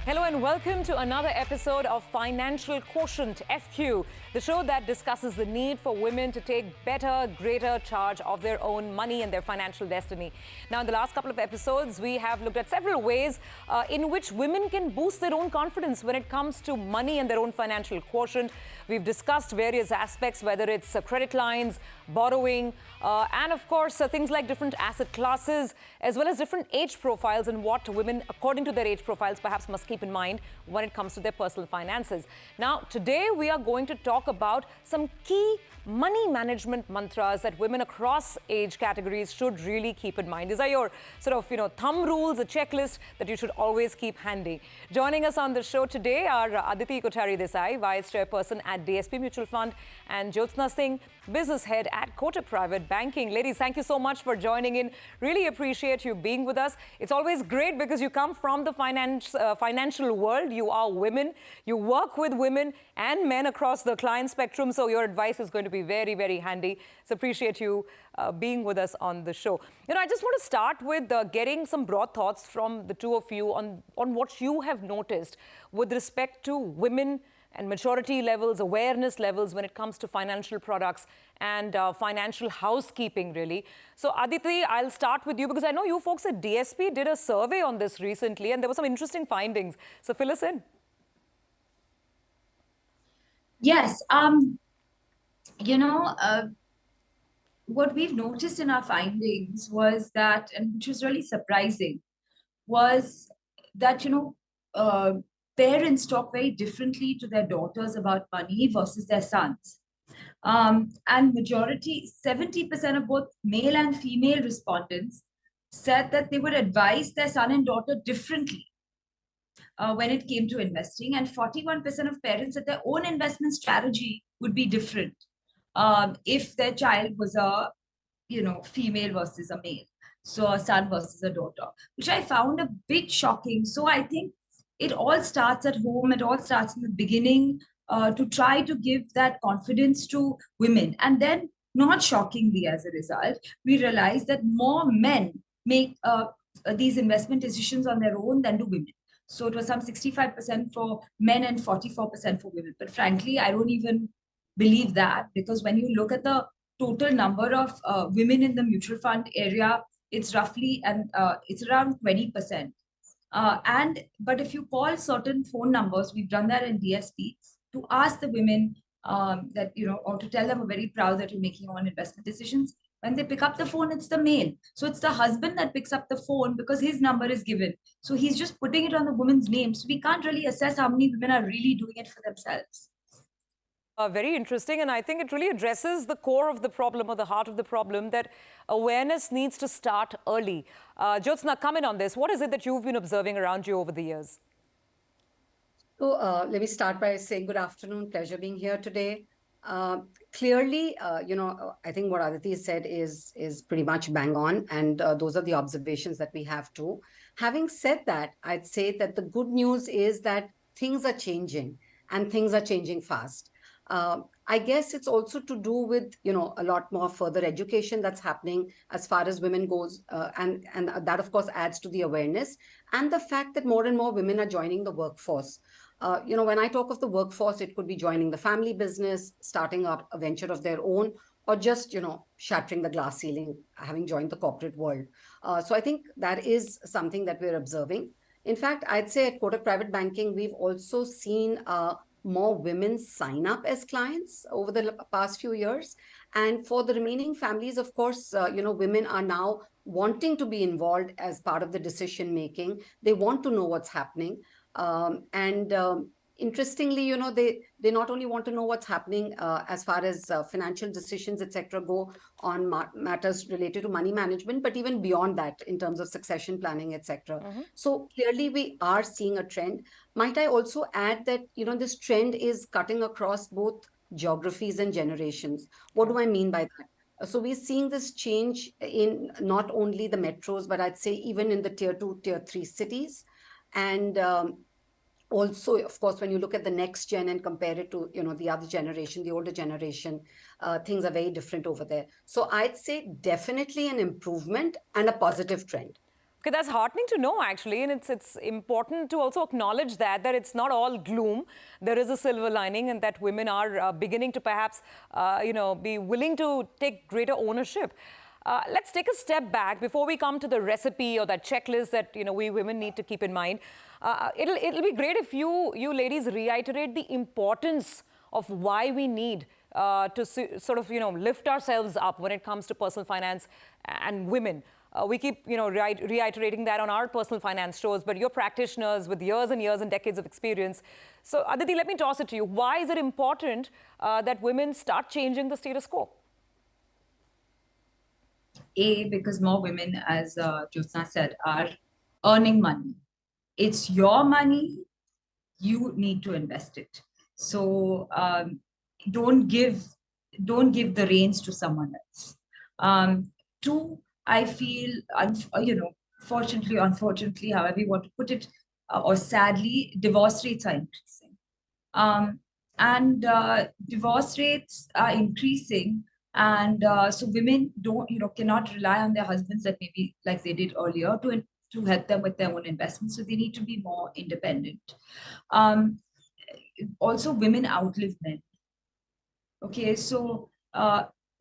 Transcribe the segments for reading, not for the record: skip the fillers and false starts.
Hello and welcome to another episode of Financial Quotient, FQ, the show that discusses the need for women to take better, greater charge of their own money and their financial destiny. Now, in the last couple of episodes, we have looked at several ways in which women can boost their own confidence when it comes to money and their own financial quotient. We've discussed various aspects, whether it's credit lines, borrowing, and of course, things like different asset classes, as well as different age profiles and what women, according to their age profiles, perhaps must keep in mind when it comes to their personal finances. Now, today we are going to talk about some key money management mantras that women across age categories should really keep in mind. These are your sort of, thumb rules, a checklist that you should always keep handy. Joining us on the show today are Aditi Kothari Desai, Vice Chairperson at DSP Mutual Fund, and Jyotsna Singh, Business Head at Kotak Private Banking. Ladies, thank you so much for joining in. Really appreciate you being with us. It's always great because you come from the financial world. You are women. You work with women and men across the client spectrum, so your advice is going to be very, very handy. So appreciate you being with us on the show. I just want to start with getting some broad thoughts from the two of you on what you have noticed with respect to women and maturity levels, awareness levels when it comes to financial products and financial housekeeping, really. So, Aditi, I'll start with you because I know you folks at DSP did a survey on this recently and there were some interesting findings. So, fill us in. Yes. What we've noticed in our findings was that, and which was really surprising, was that, parents talk very differently to their daughters about money versus their sons. And 70% of both male and female respondents said that they would advise their son and daughter differently when it came to investing. And 41% of parents said their own investment strategy would be different if their child was a, female versus a male. So a son versus a daughter, which I found a bit shocking. So I think it all starts at home. It all starts in the beginning to try to give that confidence to women. And then, not shockingly, as a result, we realize that more men make these investment decisions on their own than do women. So it was some 65% for men and 44% for women. But frankly, I don't even believe that, because when you look at the total number of women in the mutual fund area, it's roughly, and it's around 20%. But if you call certain phone numbers, we've done that in DSP, to ask the women that, or to tell them we're very proud that you're making your own investment decisions. When they pick up the phone, it's the male. So it's the husband that picks up the phone because his number is given. So he's just putting it on the woman's name. So we can't really assess how many women are really doing it for themselves. Very interesting, and I think it really addresses the core of the problem, or the heart of the problem, that awareness needs to start early. Jyotsna, come in on this. What is it that you've been observing around you over the years? So let me start by saying good afternoon. Pleasure being here today. Clearly, I think what Aditi said is pretty much bang on, and those are the observations that we have too. Having said that, I'd say that the good news is that things are changing, and things are changing fast. I guess it's also to do with, a lot more further education that's happening as far as women goes. And that, of course, adds to the awareness and the fact that more and more women are joining the workforce. When I talk of the workforce, it could be joining the family business, starting up a venture of their own, or just, shattering the glass ceiling, having joined the corporate world. So I think that is something that we're observing. In fact, I'd say at Kotak Private Banking, we've also seen more women sign up as clients over the past few years. And for the remaining families, of course, women are now wanting to be involved as part of the decision making. They want to know what's happening. Interestingly, they not only want to know what's happening as far as financial decisions, etc., go on matters related to money management, but even beyond that in terms of succession planning, etc. So clearly we are seeing a trend. Might I also add that, this trend is cutting across both geographies and generations. What do I mean by that? So we're seeing this change in not only the metros, but I'd say even in the tier 2, tier 3 cities. And also, of course, when you look at the next gen and compare it to, the other generation, the older generation, things are very different over there. So I'd say definitely an improvement and a positive trend. Okay, that's heartening to know, actually, and it's important to also acknowledge that it's not all gloom. There is a silver lining, and that women are beginning to perhaps, be willing to take greater ownership. Let's take a step back before we come to the recipe or that checklist that we women need to keep in mind. It'll be great if you ladies reiterate the importance of why we need to sort of lift ourselves up when it comes to personal finance and women. We keep reiterating that on our personal finance shows, but you're practitioners with years and years and decades of experience. So Aditi, let me toss it to you. Why is it important that women start changing the status quo? Because more women, as Jyotsna said, are earning money. It's your money, you need to invest it. So don't give the reins to someone else. Two, I feel, fortunately, unfortunately, however you want to put it, or sadly, divorce rates are increasing. And divorce rates are increasing, and so women cannot rely on their husbands that maybe like they did earlier to help them with their own investments. So they need to be more independent. Also, women outlive men. Okay, so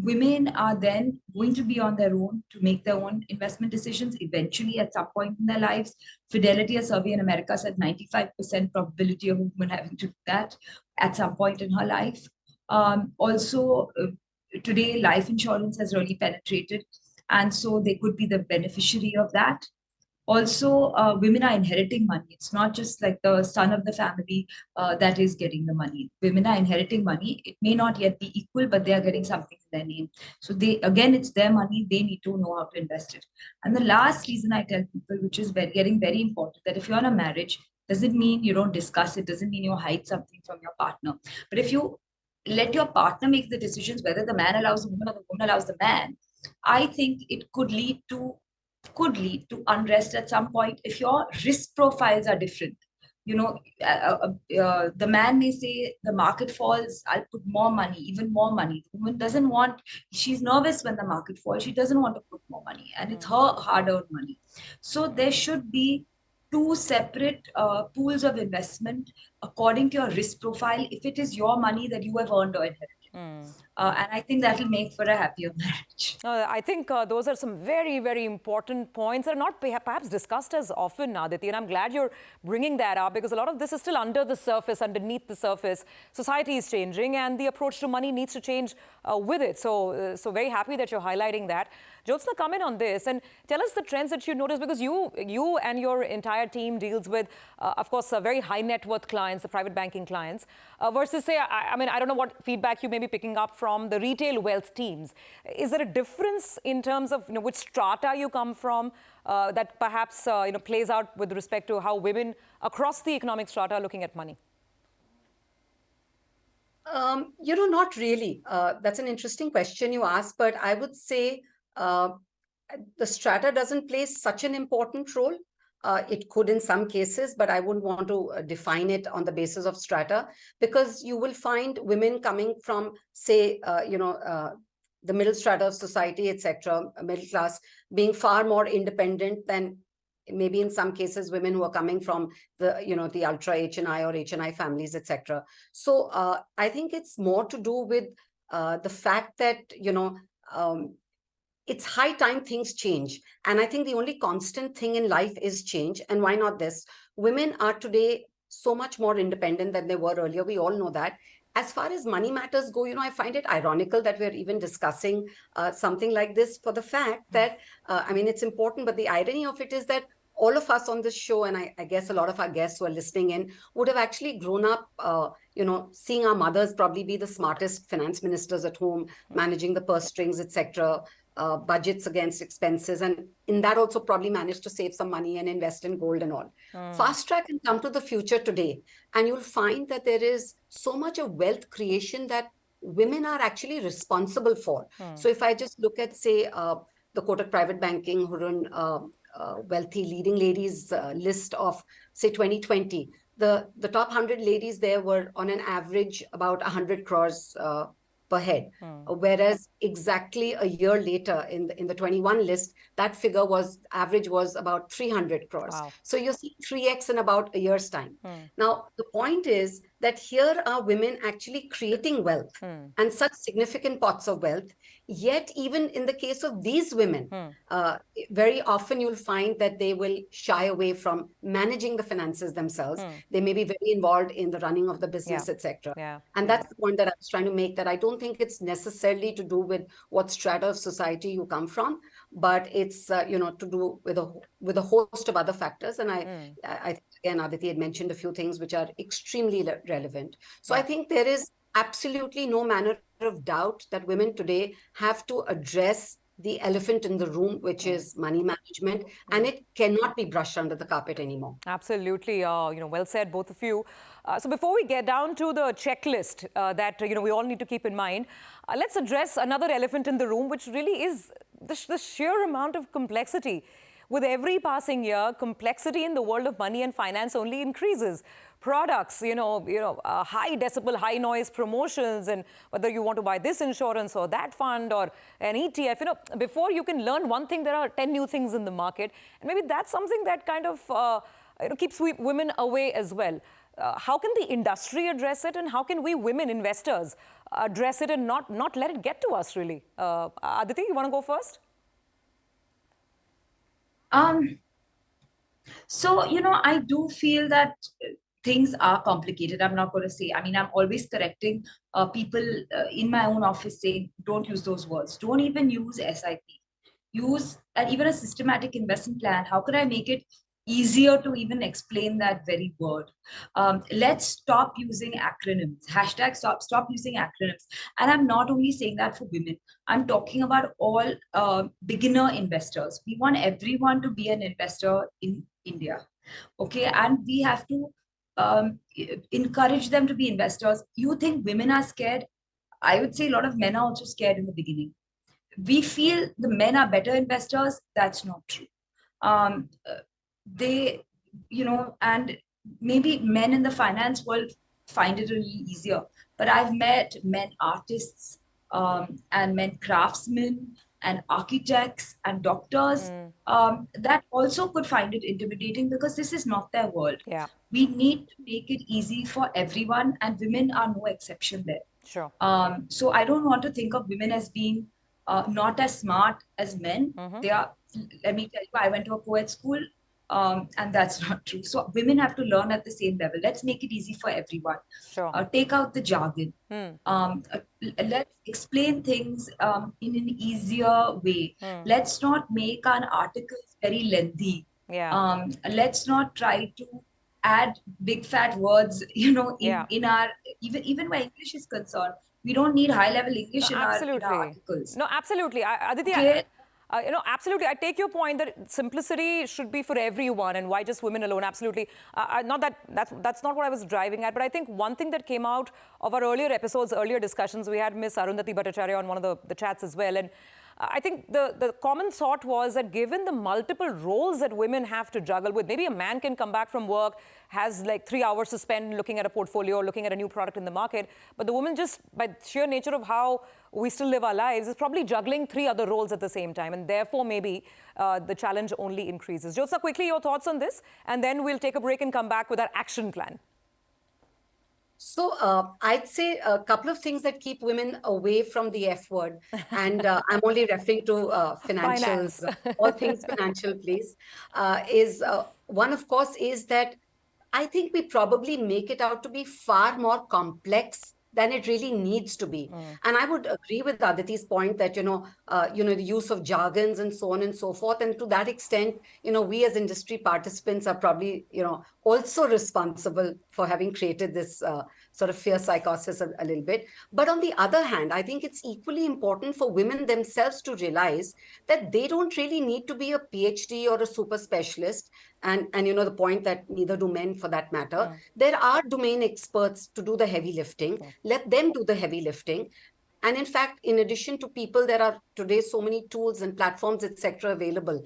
women are then going to be on their own to make their own investment decisions eventually at some point in their lives. Fidelity, a survey in America, said 95% probability of a woman having to do that at some point in her life. Also, today, life insurance has really penetrated, and so they could be the beneficiary of that. Also, women are inheriting money. It's not just like the son of the family that is getting the money. Women are inheriting money. It may not yet be equal, but they are getting something in their name. So it's their money. They need to know how to invest it. And the last reason I tell people, which is getting very important, that if you're in a marriage, doesn't mean you don't discuss it, doesn't mean you hide something from your partner. But if you let your partner make the decisions, whether the man allows the woman or the woman allows the man, I think it could lead to unrest at some point if your risk profiles are different. The man may say the market falls, I'll put more money, even more money. The woman doesn't want, she's nervous when the market falls, she doesn't want to put more money, and it's her hard-earned money. So there should be two separate pools of investment according to your risk profile if it is your money that you have earned or inherited. And I think that will make for a happier marriage. I think those are some very, very important points that are not perhaps discussed as often, Aditi. And I'm glad you're bringing that up, because a lot of this is still under the surface, underneath the surface. Society is changing, and the approach to money needs to change with it. So very happy that you're highlighting that. Jyotsna, come in on this and tell us the trends that you notice, because you and your entire team deals with, of course, very high net worth clients, the private banking clients, versus, say, I mean, I don't know what feedback you may be picking up from the retail wealth teams. Is there a difference in terms of which strata you come from that perhaps plays out with respect to how women across the economic strata are looking at money? Not really. That's an interesting question you asked, but I would say the strata doesn't play such an important role. It could in some cases, but I wouldn't want to define it on the basis of strata, because you will find women coming from, say, the middle strata of society, etc., middle class, being far more independent than maybe in some cases women who are coming from the ultra HNI or HNI families, etc. So I think it's more to do with the fact that it's high time things change. And I think the only constant thing in life is change. And why not this? Women are today so much more independent than they were earlier. We all know that. As far as money matters go, I find it ironical that we're even discussing something like this, for the fact that, it's important, but the irony of it is that all of us on this show, and I guess a lot of our guests who are listening in, would have actually grown up, seeing our mothers probably be the smartest finance ministers at home, managing the purse strings, etc., budgets against expenses, and in that also probably managed to save some money and invest in gold and all. Fast track and come to the future today, and you'll find that there is so much of wealth creation that women are actually responsible for. So if I just look at, say, the Kotak Private Banking Hurun wealthy leading ladies list of, say, 2020, the top 100 ladies there were on an average about 100 crores per head. Whereas exactly a year later in the 21 list, that figure average was about 300 crores. Wow. So you see 3x in about a year's time. Now, the point is that here are women actually creating wealth and such significant pots of wealth. Yet, even in the case of these women, very often you'll find that they will shy away from managing the finances themselves. They may be very involved in the running of the business, etc. And that's the point that I was trying to make, that I don't think it's necessarily to do with what strata of society you come from, but it's to do with a host of other factors. And I think, again, Aditi had mentioned a few things which are extremely relevant. So I think there is absolutely no manner of doubt that women today have to address the elephant in the room, which is money management, and it cannot be brushed under the carpet anymore. Absolutely, well said, both of you. So before we get down to the checklist that we all need to keep in mind, let's address another elephant in the room, which really is the sheer amount of complexity. With every passing year, complexity in the world of money and finance only increases. Products, high decibel, high noise promotions, and whether you want to buy this insurance or that fund or an ETF, before you can learn one thing, there are 10 new things in the market. And maybe that's something that kind of keeps women away as well. How can the industry address it, and how can we women investors address it and not let it get to us, really? Aditi, you want to go first? So, I do feel that things are complicated. I'm not going to say, I'm always correcting people in my own office saying, don't use those words. Don't even use SIP. Use even a systematic investment plan. How can I make it easier to even explain that very word? Let's stop using acronyms. Hashtag stop using acronyms. And I'm not only saying that for women. I'm talking about all beginner investors. We want everyone to be an investor in India. Okay, and we have to encourage them to be investors. You think women are scared? I would say a lot of men are also scared in the beginning. We feel the men are better investors. That's not true. They, and maybe men in the finance world find it a little easier. But I've met men artists and men craftsmen and architects and doctors that also could find it intimidating, because this is not their world. Yeah. We need to make it easy for everyone, and women are no exception there. Sure. So I don't want to think of women as being not as smart as men. They are. Let me tell you, I went to a co-ed school, and that's not true. So women have to learn at the same level. Let's make it easy for everyone. Sure. Take out the jargon. Let's explain things in an easier way. Let's not make our articles very lengthy. Yeah. Let's not try to add big fat words, in our, even where English is concerned. We don't need high level English in our articles. No, absolutely. Aditi, okay. Absolutely. I take your point that simplicity should be for everyone, and why just women alone? Absolutely. That's not what I was driving at. But I think one thing that came out of our earlier episodes, earlier discussions, we had Miss Arundhati Bhattacharya on one of the chats as well. And I think the common thought was that given the multiple roles that women have to juggle with, maybe a man can come back from work, has like 3 hours to spend looking at a portfolio, looking at a new product in the market. But the woman, just by sheer nature of how we still live our lives, is probably juggling 3 other roles at the same time. And therefore, maybe the challenge only increases. Jyotsna, quickly, your thoughts on this? And then we'll take a break and come back with our action plan. So I'd say a couple of things that keep women away from the F word. And I'm only referring to financials, all things financial, please. One, of course, is that I think we probably make it out to be far more complex than it really needs to be. And I would agree with Aditi's point that, the use of jargons and so on and so forth. And to that extent, we as industry participants are probably, also responsible for having created this sort of fear psychosis a little bit. But on the other hand, I think it's equally important for women themselves to realize that they don't really need to be a PhD or a super specialist. And the point that neither do men for that matter. There are domain experts to do the heavy lifting. Let them do the heavy lifting. And in fact, in addition to people, there are today so many tools and platforms, etc., available.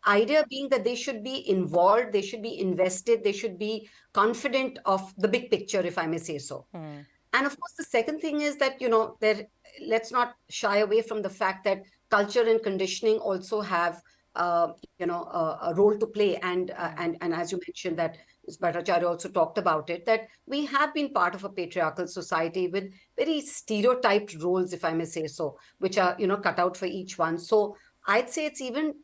Idea being that they should be involved, they should be invested, they should be confident of the big picture, if I may say so. And of course, the second thing is that, let's not shy away from the fact that culture and conditioning also have a role to play. And as you mentioned, that Bhattacharya also talked about it, that we have been part of a patriarchal society with very stereotyped roles, if I may say so, which are, cut out for each one. So I'd say it's even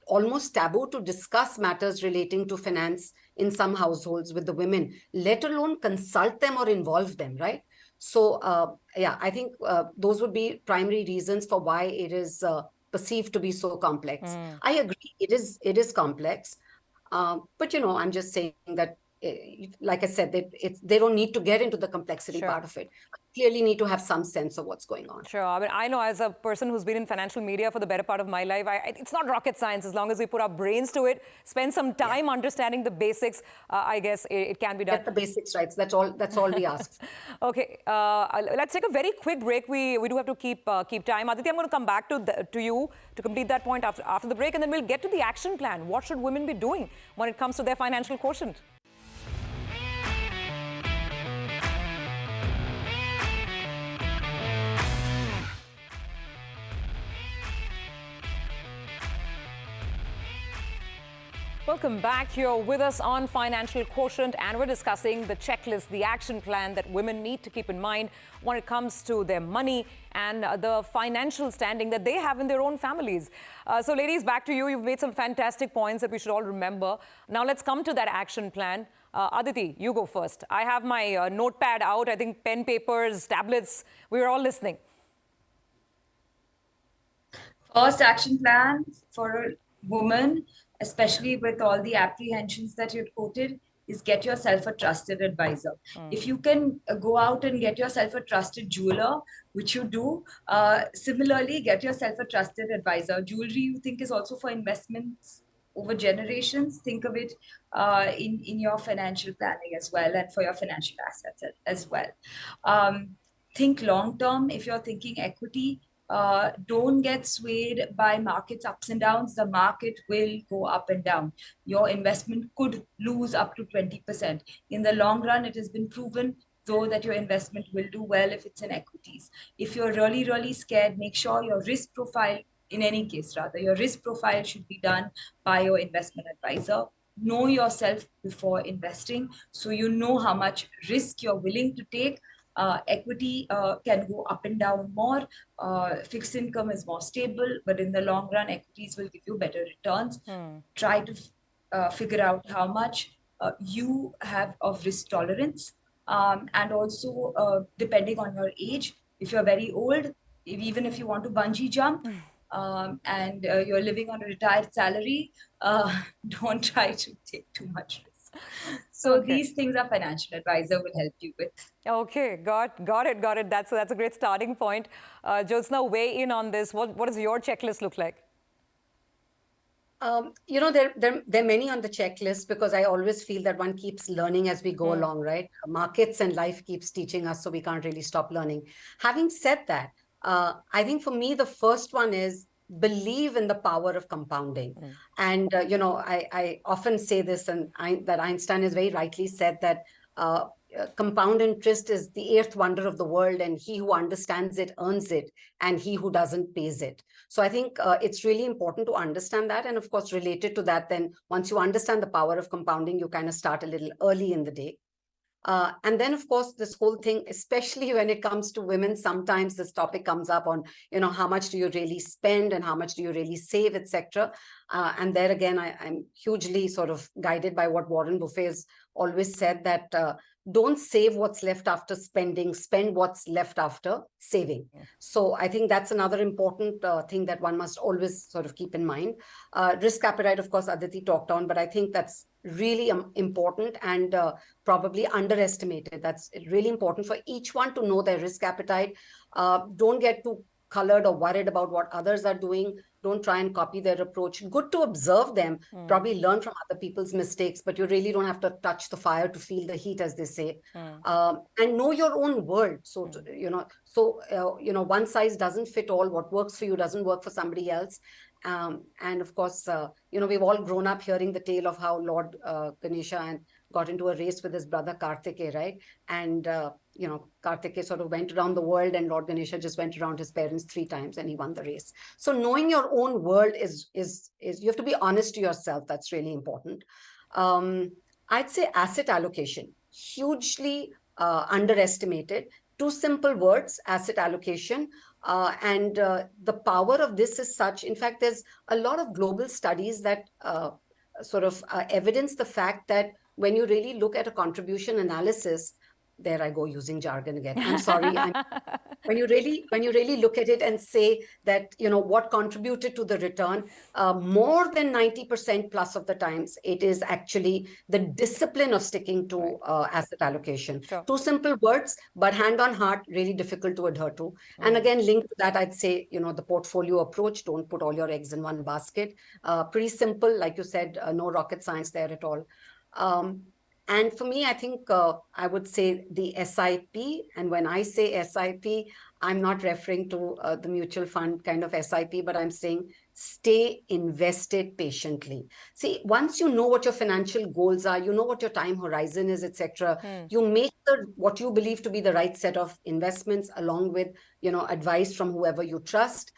almost taboo to discuss matters relating to finance in some households with the women, let alone consult them or involve them, right? So, I think those would be primary reasons for why it is perceived to be so complex. I agree, it is complex. But, I'm just saying that, like I said, they don't need to get into the complexity Sure. part of it. Clearly need to have some sense of what's going on. Sure. I mean, I know as a person who's been in financial media for the better part of my life, it's not rocket science. As long as we put our brains to it, spend some time understanding the basics, I guess it can be done. Get the basics right. That's all we ask. Okay. Let's take a very quick break. We do have to keep time. Aditi, I'm going to come back to you to complete that point after the break, and then we'll get to the action plan. What should women be doing when it comes to their financial quotient? Welcome back. You're with us on Financial Quotient, and we're discussing the checklist, the action plan that women need to keep in mind when it comes to their money and the financial standing that they have in their own families. So ladies, back to you. You've made some fantastic points that we should all remember. Now let's come to that action plan. Aditi, you go first. I have my notepad out. I think pen, papers, tablets. We're all listening. First action plan for a woman, especially with all the apprehensions that you quoted, is get yourself a trusted advisor. If you can go out and get yourself a trusted jeweler, which you do, similarly, get yourself a trusted advisor. Jewelry you think is also for investments over generations. Think of it in your financial planning as well, and for your financial assets as well. Think long term. If you're thinking equity, don't get swayed by markets ups and downs. The market will go up and down. Your investment could lose up to 20%. In the long run, it has been proven, though, that your investment will do well if it's in equities. If you're really, really scared, make sure your risk profile, in any case, rather, your risk profile should be done by your investment advisor. Know yourself before investing, so you know how much risk you're willing to take. Equity can go up and down more. Fixed income is more stable, but in the long run, equities will give you better returns. Try to figure out how much you have of risk tolerance. And also, depending on your age, if you're very old, even if you want to bungee jump, and you're living on a retired salary, don't try to take too much risk. So these things a financial advisor will help you with. Okay, got it. That's a great starting point. Jyotsna, weigh in on this. What does your checklist look like? There are many on the checklist, because I always feel that one keeps learning as we go along, right? Markets and life keeps teaching us, so we can't really stop learning. Having said that, I think for me, the first one is believe in the power of compounding. And, I often say this, and that Einstein has very rightly said that compound interest is the eighth wonder of the world, and he who understands it earns it, and he who doesn't pays it. So I think it's really important to understand that. And of course, related to that, then once you understand the power of compounding, you kind of start a little early in the day. And then, of course, this whole thing, especially when it comes to women, sometimes this topic comes up on, how much do you really spend and how much do you really save, etc. And there again, I'm hugely sort of guided by what Warren Buffett has always said, that don't save what's left after spending, spend what's left after saving. So I think that's another important thing that one must always sort of keep in mind. Risk appetite, of course, Aditi talked on, but I think that's really important and probably underestimated. That's really important for each one to know their risk appetite. Don't get too colored or worried about what others are doing. Don't try and copy their approach. Good to observe them, probably learn from other people's mistakes, but you really don't have to touch the fire to feel the heat, as they say. And know your own world. So, one size doesn't fit all. What works for you doesn't work for somebody else. And of course, we've all grown up hearing the tale of how Lord Ganesha got into a race with his brother Kartikeya, right? And, Kartikeya sort of went around the world and Lord Ganesha just went around his parents 3 times and he won the race. So knowing your own world is you have to be honest to yourself. That's really important. I'd say asset allocation, hugely underestimated. 2 simple words, asset allocation. And the power of this is such, in fact, there's a lot of global studies that evidence the fact that when you really look at a contribution analysis, there I go using jargon again. I'm sorry. When you really look at it and say that, what contributed to the return, more than 90% plus of the times, it is actually the discipline of sticking to asset allocation. Sure. 2 simple words, but hand on heart, really difficult to adhere to. And again, linked to that, I'd say, the portfolio approach, don't put all your eggs in one basket. Pretty simple, like you said, no rocket science there at all. And for me, I think I would say the SIP. And when I say SIP, I'm not referring to the mutual fund kind of SIP, but I'm saying stay invested patiently. See, once you know what your financial goals are, you know what your time horizon is, etc. You make what you believe to be the right set of investments along with, advice from whoever you trust.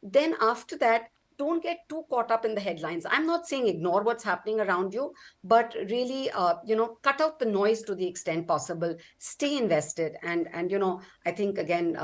Then after that, don't get too caught up in the headlines. I'm not saying ignore what's happening around you, but really, cut out the noise to the extent possible. Stay invested. And I think, again,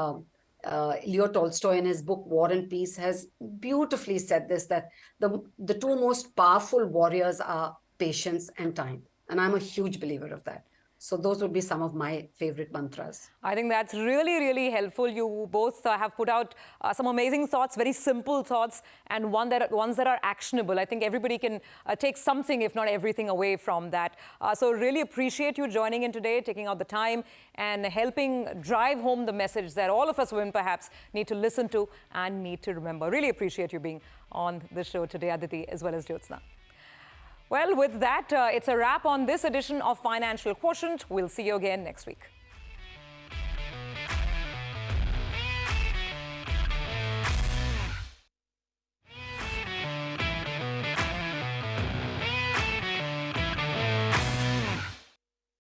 Leo Tolstoy in his book, War and Peace, has beautifully said this, that the 2 most powerful warriors are patience and time. And I'm a huge believer of that. So those would be some of my favorite mantras. I think that's really, really helpful. You both have put out some amazing thoughts, very simple thoughts, and ones that are actionable. I think everybody can take something, if not everything, away from that. So really appreciate you joining in today, taking out the time and helping drive home the message that all of us women perhaps need to listen to and need to remember. Really appreciate you being on the show today, Aditi, as well as Jyotsna. Well, with that, it's a wrap on this edition of Financial Quotient. We'll see you again next week.